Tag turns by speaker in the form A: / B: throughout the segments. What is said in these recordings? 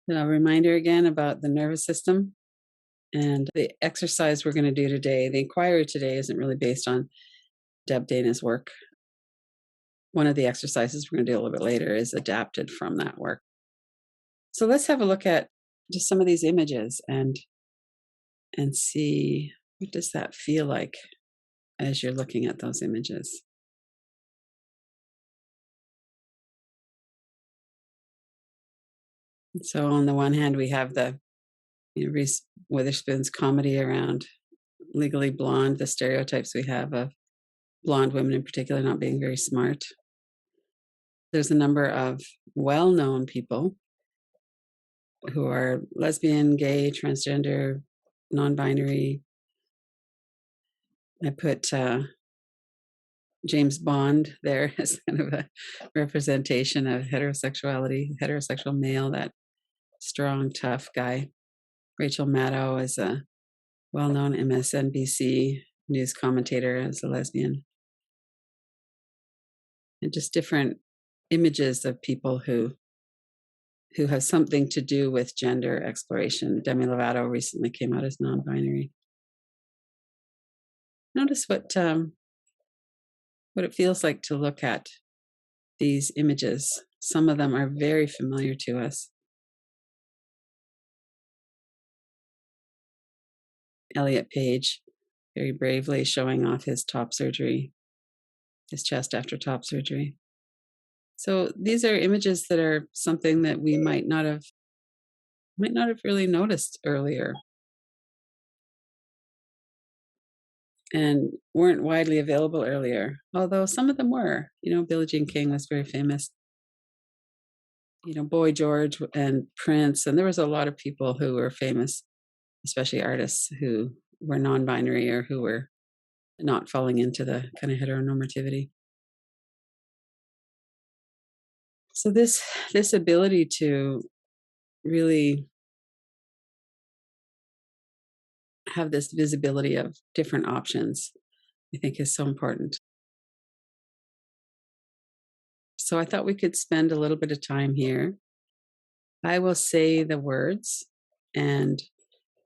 A: A reminder again about the nervous system and the exercise we're going to do today. The inquiry today isn't really based on Deb Dana's work. One of the exercises we're going to do a little bit later is adapted from that work. So let's have a look at just some of these images and see what does that feel like as you're looking at those images. So on the one hand, we have the Reese Witherspoon's comedy around Legally Blonde, the stereotypes we have of blonde women in particular not being very smart. There's a number of well-known people who are lesbian, gay, transgender, non-binary. I put James Bond there as kind of a representation of heterosexuality, heterosexual male, that strong, tough guy. Rachel Maddow is a well-known MSNBC news commentator as a lesbian. And just different images of people who have something to do with gender exploration. Demi Lovato recently came out as non-binary. Notice what it feels like to look at these images. Some of them are very familiar to us. Elliot Page very bravely showing off his top surgery, his chest after top surgery. So these are images that are something that we might not have really noticed earlier and weren't widely available earlier, although some of them were. Billie Jean King was very famous. Boy George and Prince, and there was a lot of people who were famous, especially artists who were non-binary or who were not falling into the kind of heteronormativity. So this ability to really have this visibility of different options, I think, is so important. So I thought we could spend a little bit of time here. I will say the words and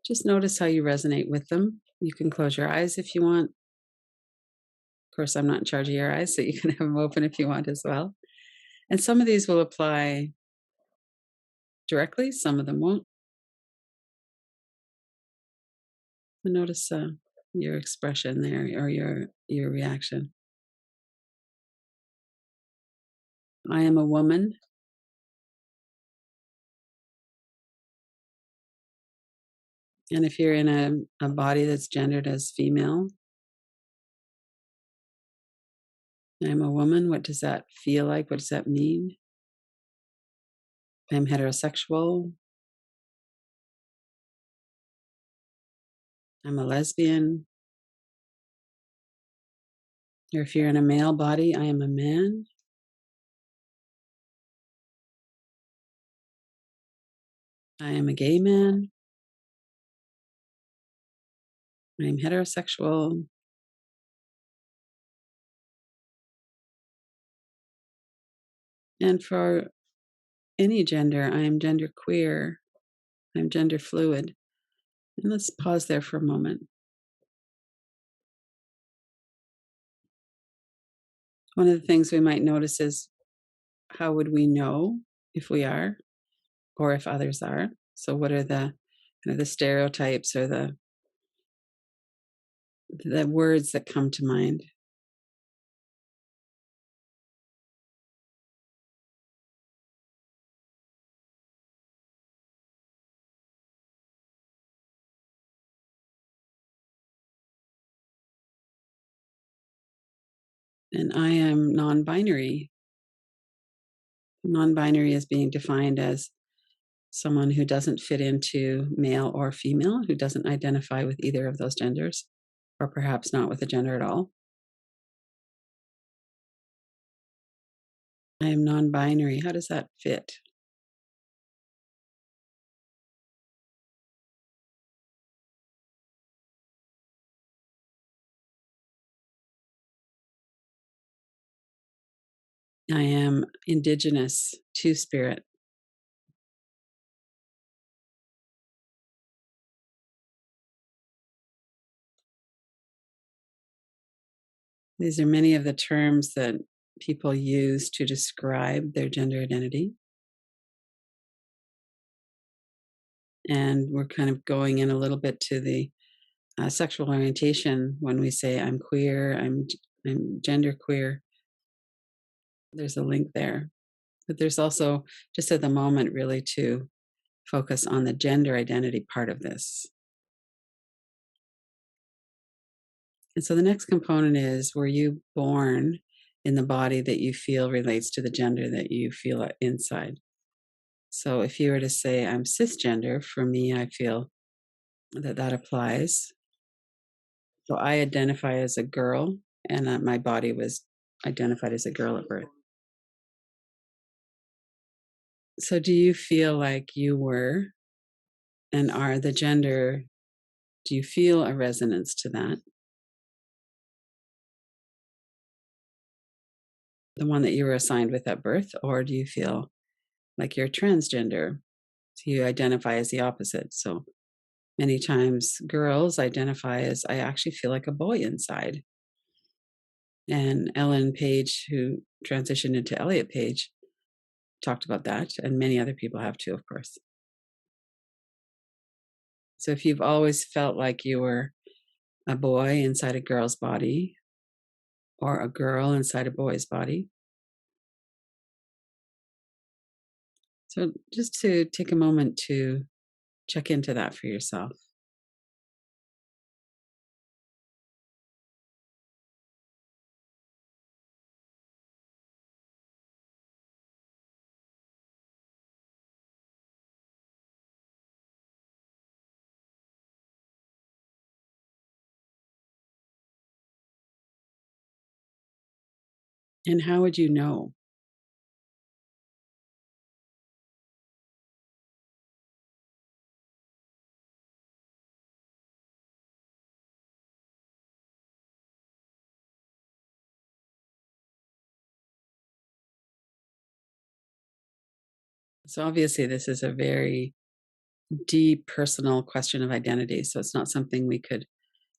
A: just notice how you resonate with them. You can close your eyes if you want. Of course, I'm not in charge of your eyes, so you can have them open if you want as well. And some of these will apply directly, some of them won't. And notice your expression there, or your reaction. I am a woman. And if you're in a body that's gendered as female, I'm a woman. What does that feel like? What does that mean? I'm heterosexual. I'm a lesbian. Or if you're in a male body, I am a man. I am a gay man. I'm heterosexual. And for any gender, I am gender queer. I'm gender fluid. And let's pause there for a moment. One of the things we might notice is, how would we know if we are or if others are? So what are the stereotypes or the words that come to mind? And I am non-binary. Non-binary is being defined as someone who doesn't fit into male or female, who doesn't identify with either of those genders, or perhaps not with a gender at all. I am non-binary. How does that fit? I am indigenous to spirit. These are many of the terms that people use to describe their gender identity. And we're kind of going in a little bit to the sexual orientation when we say I'm queer, I'm gender queer. There's a link there. But there's also, just at the moment, really to focus on the gender identity part of this. And so the next component is, were you born in the body that you feel relates to the gender that you feel inside? So if you were to say, I'm cisgender, for me, I feel that that applies. So I identify as a girl, and my body was identified as a girl at birth. So do you feel like you were and are the gender? Do you feel a resonance to that? The one that you were assigned with at birth? Or do you feel like you're transgender? So you identify as the opposite. So many times girls identify as, I actually feel like a boy inside. And Ellen Page, who transitioned into Elliot Page, talked about that. And many other people have too, of course. So if you've always felt like you were a boy inside a girl's body or a girl inside a boy's body, so just to take a moment to check into that for yourself. And how would you know? So obviously this is a very deep personal question of identity. So it's not something we could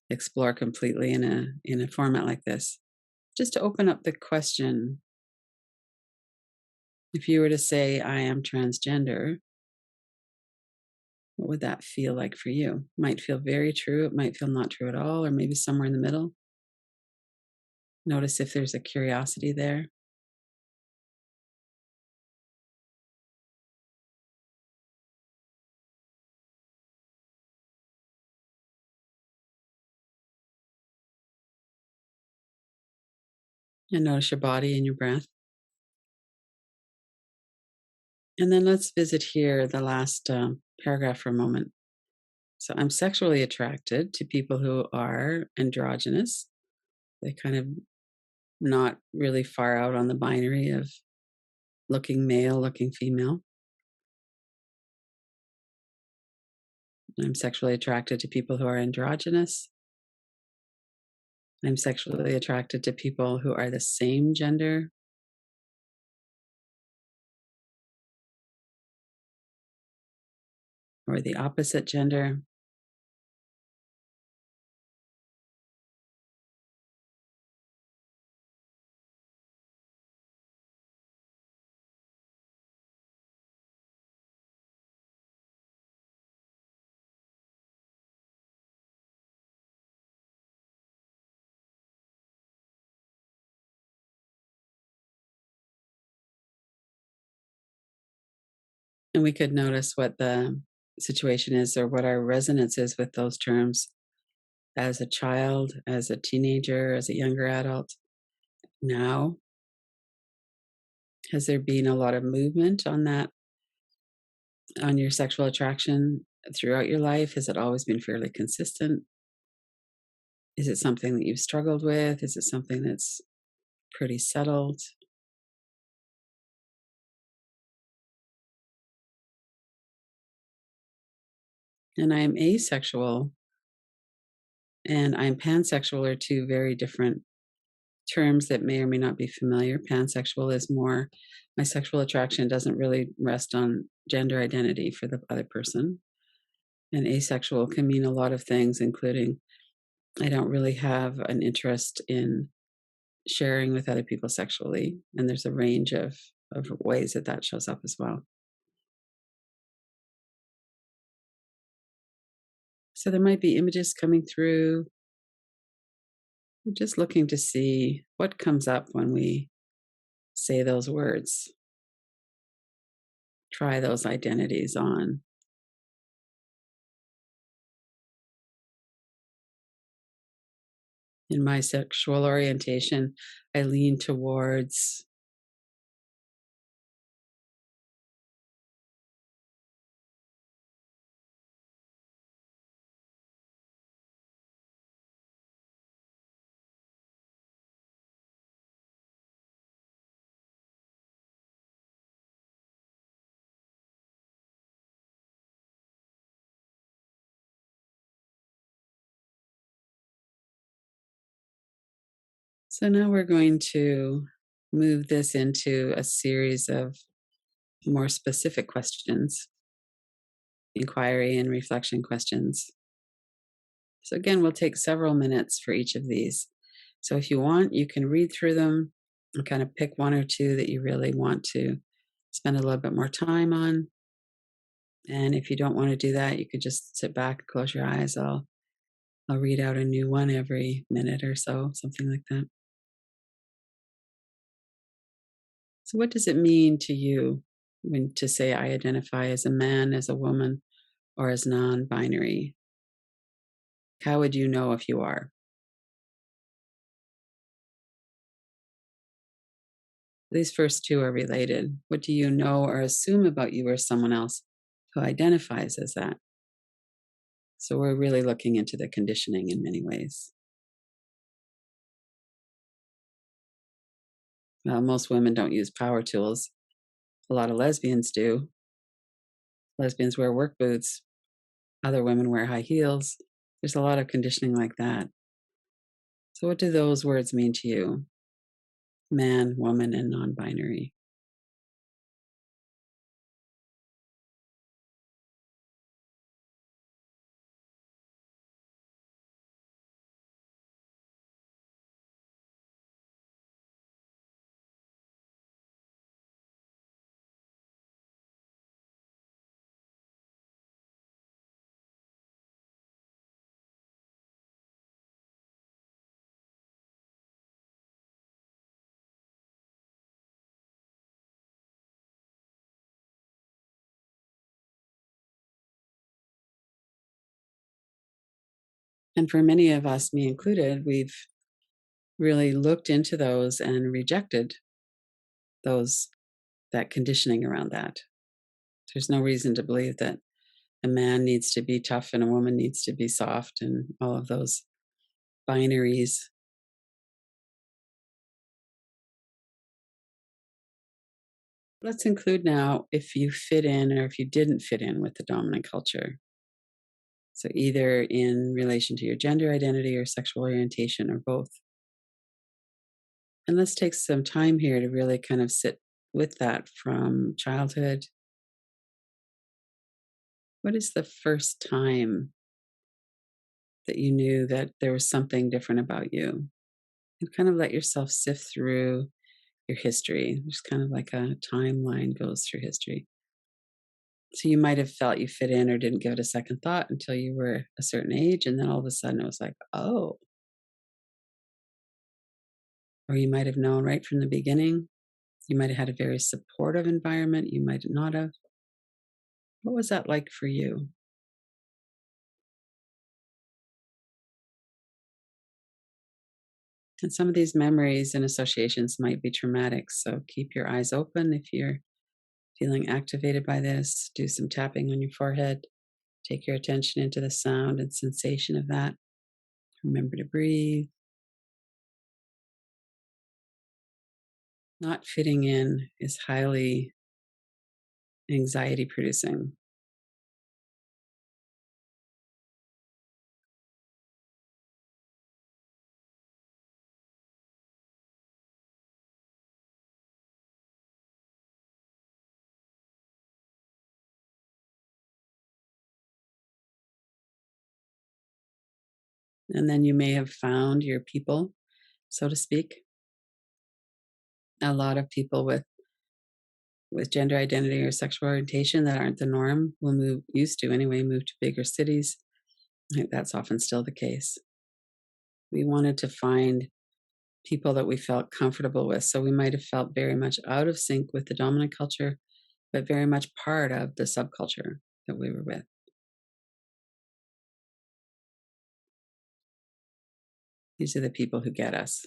A: explore completely in a format like this. Just to open up the question, if you were to say I am transgender, what would that feel like for you? Might feel very true, it might feel not true at all, or maybe somewhere in the middle. Notice if there's a curiosity there. And notice your body and your breath. And then let's visit here the last paragraph for a moment. So I'm sexually attracted to people who are androgynous. They kind of not really far out on the binary of looking male, looking female. I'm sexually attracted to people who are androgynous. I'm sexually attracted to people who are the same gender or the opposite gender. And we could notice what the situation is or what our resonance is with those terms as a child, as a teenager, as a younger adult. Now, has there been a lot of movement on that, on your sexual attraction throughout your life? Has it always been fairly consistent? Is it something that you've struggled with? Is it something that's pretty settled? And I am asexual and I'm pansexual are two very different terms that may or may not be familiar. Pansexual is more, my sexual attraction doesn't really rest on gender identity for the other person. And asexual can mean a lot of things, including I don't really have an interest in sharing with other people sexually. And there's a range of ways that that shows up as well. So there might be images coming through. I'm just looking to see what comes up when we say those words, try those identities on. In my sexual orientation, I lean towards so now we're going to move this into a series of more specific questions, inquiry and reflection questions. So again, we'll take several minutes for each of these. So if you want, you can read through them and kind of pick one or two that you really want to spend a little bit more time on. And if you don't want to do that, you could just sit back, close your eyes. I'll read out a new one every minute or so, something like that. So what does it mean to you when to say I identify as a man, as a woman, or as non-binary? How would you know if you are? These first two are related. What do you know or assume about you or someone else who identifies as that? So we're really looking into the conditioning in many ways. Most women don't use power tools. A lot of lesbians do. Lesbians wear work boots. Other women wear high heels. There's a lot of conditioning like that. So, what do those words mean to you? Man, woman, and non binary. And for many of us, me included, we've really looked into those and rejected those that conditioning around that. There's no reason to believe that a man needs to be tough and a woman needs to be soft and all of those binaries. Let's include now if you fit in or if you didn't fit in with the dominant culture. So, either in relation to your gender identity or sexual orientation or both. And let's take some time here to really kind of sit with that from childhood. What is the first time that you knew that there was something different about you? And kind of let yourself sift through your history. There's kind of like a timeline goes through history. So you might have felt you fit in or didn't give it a second thought until you were a certain age. And then all of a sudden it was like, oh, or you might have known right from the beginning. You might have had a very supportive environment. You might not have. What was that like for you? And some of these memories and associations might be traumatic. So keep your eyes open if you're feeling activated by this. Do some tapping on your forehead. Take your attention into the sound and sensation of that. Remember to breathe. Not fitting in is highly anxiety producing. And then you may have found your people, so to speak. A lot of people with gender identity or sexual orientation that aren't the norm will move, used to anyway, move to bigger cities. I think that's often still the case. We wanted to find people that we felt comfortable with. So we might have felt very much out of sync with the dominant culture, but very much part of the subculture that we were with. These are the people who get us.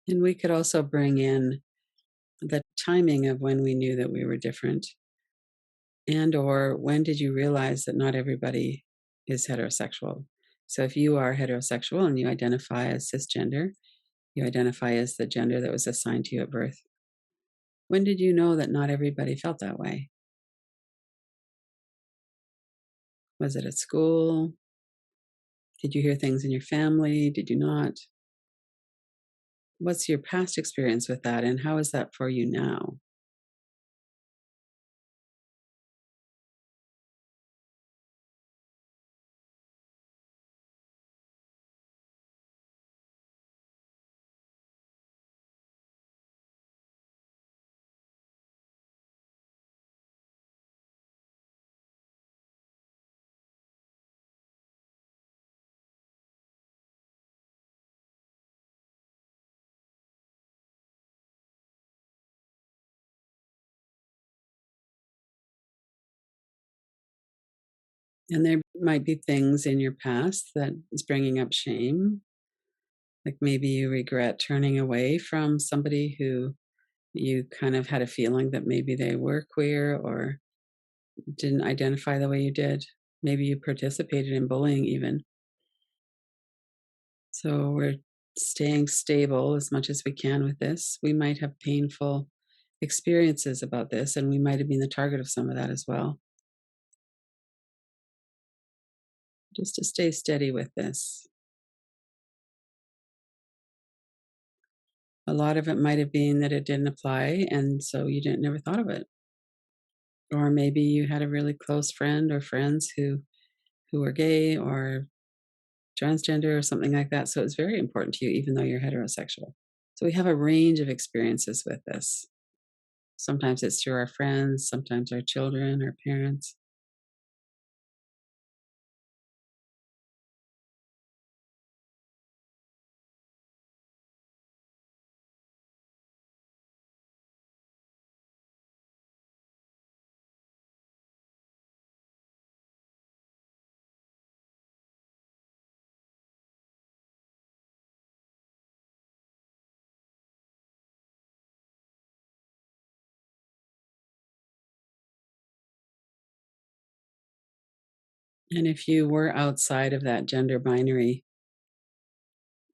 A: And we could also bring in the timing of when we knew that we were different, and or when did you realize that not everybody is heterosexual. So if you are heterosexual and you identify as cisgender, you identify as the gender that was assigned to you at birth, when did you know that not everybody felt that way? Was it at school? Did you hear things in your family? Did you not? What's your past experience with that, and how is that for you now? And there might be things in your past that is bringing up shame, like maybe you regret turning away from somebody who you kind of had a feeling that maybe they were queer or didn't identify the way you did. Maybe you participated in bullying even. So we're staying stable as much as we can with this. We might have painful experiences about this, and we might have been the target of some of that as well. Just to stay steady with this. A lot of it might have been that it didn't apply, and so you didn't never thought of it. Or maybe you had a really close friend or friends who were gay or transgender or something like that. So it's very important to you, even though you're heterosexual. So we have a range of experiences with this. Sometimes it's through our friends, sometimes our children, our parents. And if you were outside of that gender binary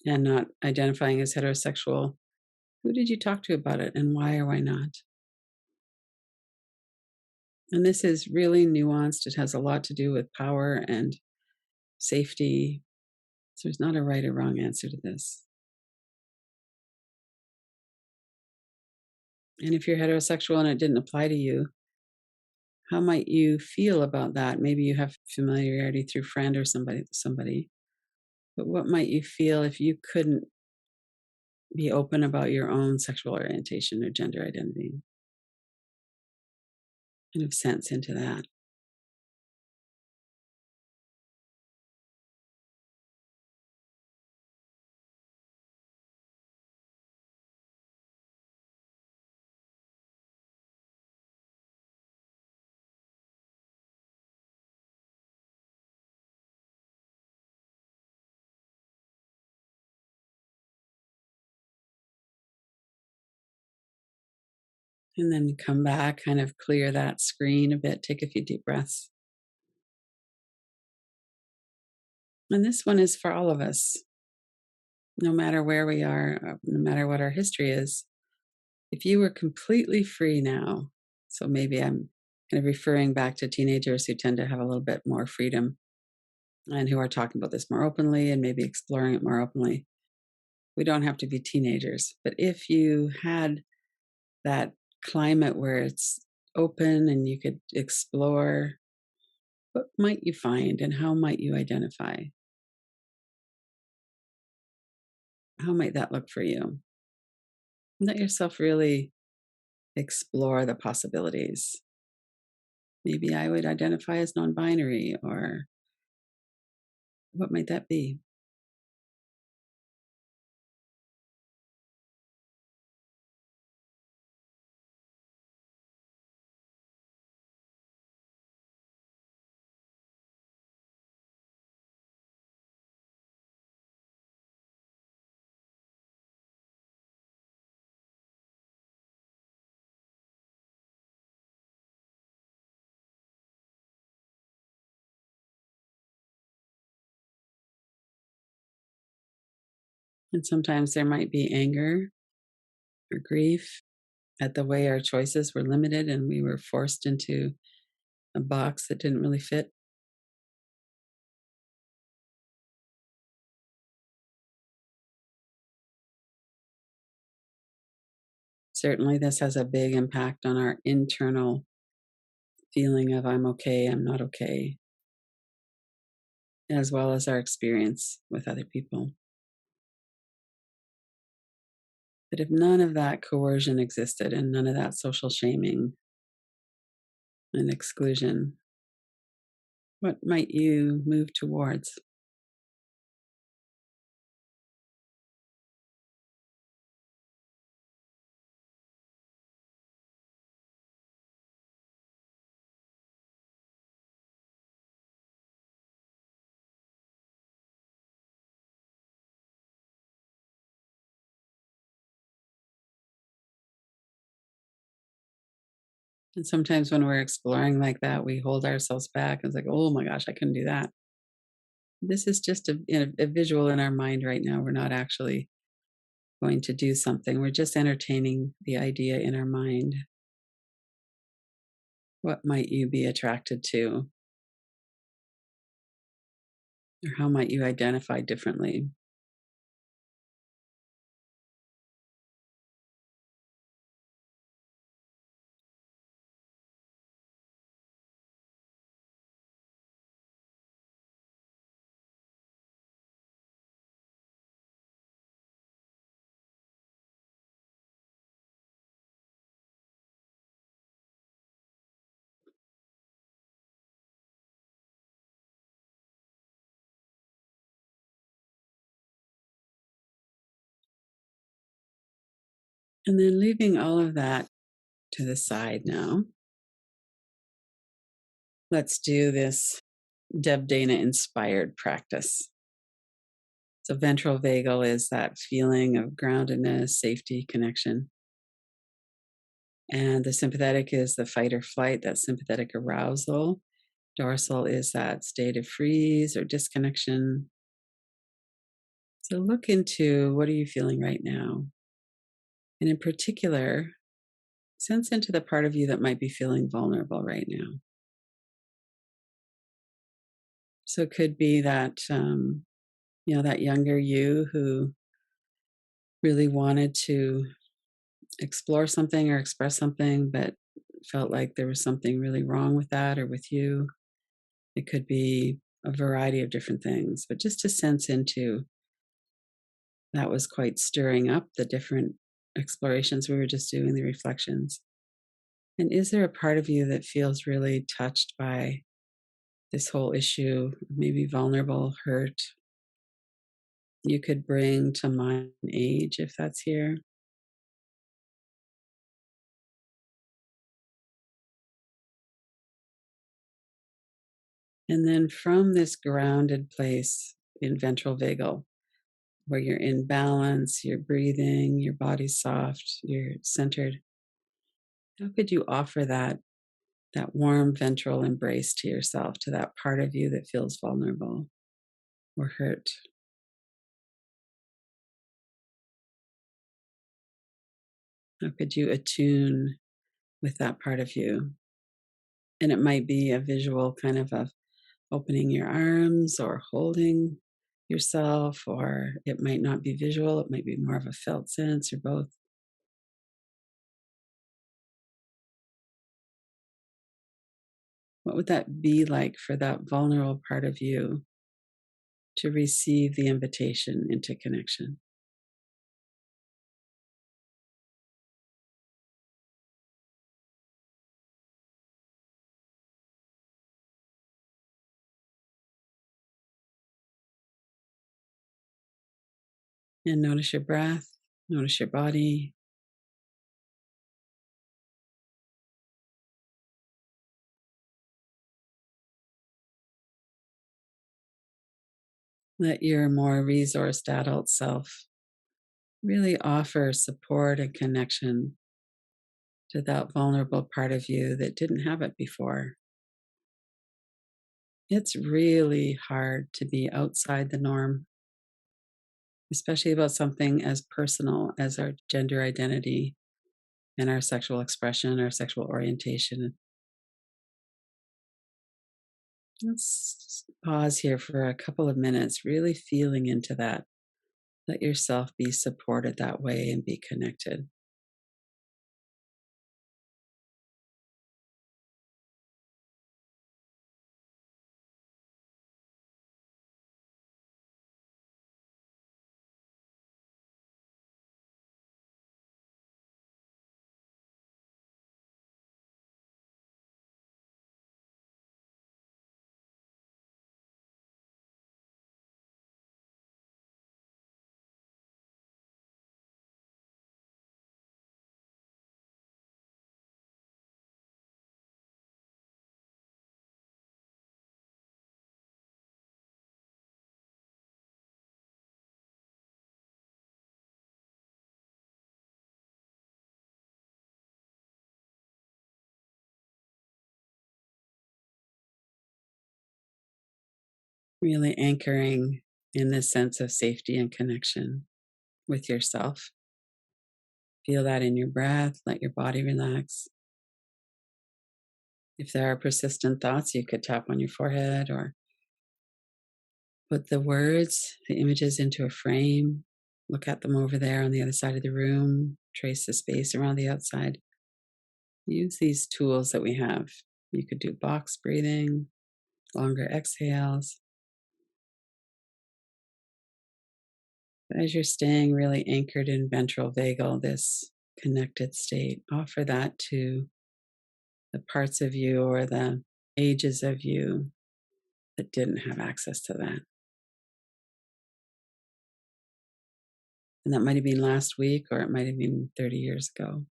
A: and not identifying as heterosexual, who did you talk to about it and why or why not? And this is really nuanced. It has a lot to do with power and safety. So there's not a right or wrong answer to this. And if you're heterosexual and it didn't apply to you, how might you feel about that? Maybe you have familiarity through friend or somebody. But what might you feel if you couldn't be open about your own sexual orientation or gender identity? Kind of sense into that. And then come back, kind of clear that screen a bit, take a few deep breaths. And this one is for all of us, no matter where we are, no matter what our history is. If you were completely free now, so maybe I'm kind of referring back to teenagers who tend to have a little bit more freedom and who are talking about this more openly and maybe exploring it more openly. We don't have to be teenagers, but if you had that climate where it's open and you could explore, what might you find and how might you identify? How might that look for you? Let yourself really explore the possibilities. Maybe I would identify as non binary, or what might that be? And sometimes there might be anger or grief at the way our choices were limited and we were forced into a box that didn't really fit. Certainly, this has a big impact on our internal feeling of I'm okay, I'm not okay, as well as our experience with other people. But if none of that coercion existed and none of that social shaming and exclusion, what might you move towards? And sometimes when we're exploring like that, we hold ourselves back. It's like, oh my gosh, I couldn't do that. This is just a visual in our mind right now. We're not actually going to do something. We're just entertaining the idea in our mind. What might you be attracted to? Or how might you identify differently? And then leaving all of that to the side now, let's do this Deb Dana inspired practice. So, ventral vagal is that feeling of groundedness, safety, connection. And the sympathetic is the fight or flight, that sympathetic arousal. Dorsal is that state of freeze or disconnection. So, look into what are you feeling right now? And in particular, sense into the part of you that might be feeling vulnerable right now. So, it could be that, that younger you who really wanted to explore something or express something, but felt like there was something really wrong with that or with you. It could be a variety of different things, but just to sense into that was quite stirring up the different explorations we were just doing, the reflections. And is there a part of you that feels really touched by this whole issue, maybe vulnerable, hurt? You could bring to mind age if that's here. And then from this grounded place in ventral vagal, where you're in balance, you're breathing, your body's soft, you're centered, how could you offer that warm ventral embrace to yourself, to that part of you that feels vulnerable or hurt? How could you attune with that part of you? And it might be a visual kind of opening your arms or holding yourself, or it might not be visual, it might be more of a felt sense or both. What would that be like for that vulnerable part of you to receive the invitation into connection? And notice your breath, notice your body. Let your more resourced adult self really offer support and connection to that vulnerable part of you that didn't have it before. It's really hard to be outside the norm, especially about something as personal as our gender identity and our sexual expression, our sexual orientation. Let's pause here for a couple of minutes, really feeling into that. Let yourself be supported that way and be connected. Really anchoring in this sense of safety and connection with yourself. Feel that in your breath, let your body relax. If there are persistent thoughts, you could tap on your forehead or put the words, the images into a frame. Look at them over there on the other side of the room. Trace the space around the outside. Use these tools that we have. You could do box breathing, longer exhales. As you're staying really anchored in ventral vagal, this connected state, offer that to the parts of you or the ages of you that didn't have access to that. And that might have been last week or it might have been 30 years ago.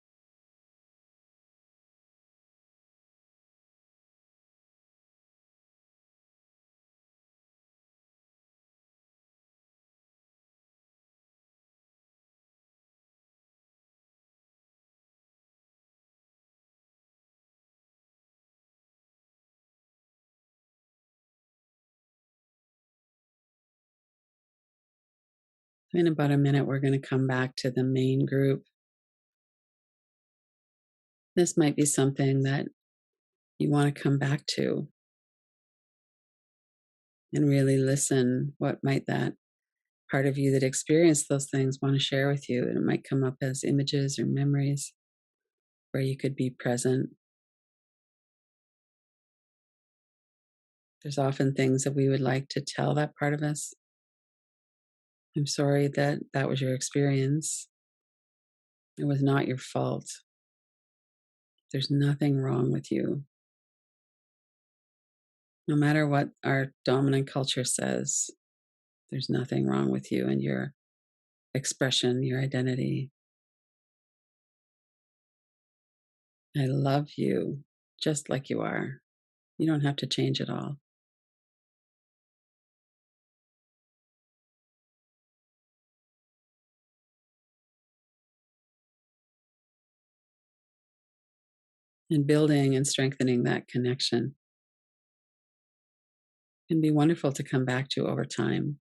A: In about a minute, we're going to come back to the main group. This might be something that you want to come back to and really listen. What might that part of you that experienced those things want to share with you? And it might come up as images or memories where you could be present. There's often things that we would like to tell that part of us. I'm sorry that that was your experience. It was not your fault. There's nothing wrong with you. No matter what our dominant culture says, there's nothing wrong with you and your expression, your identity. I love you just like you are. You don't have to change at all. And building and strengthening that connection can be wonderful to come back to over time.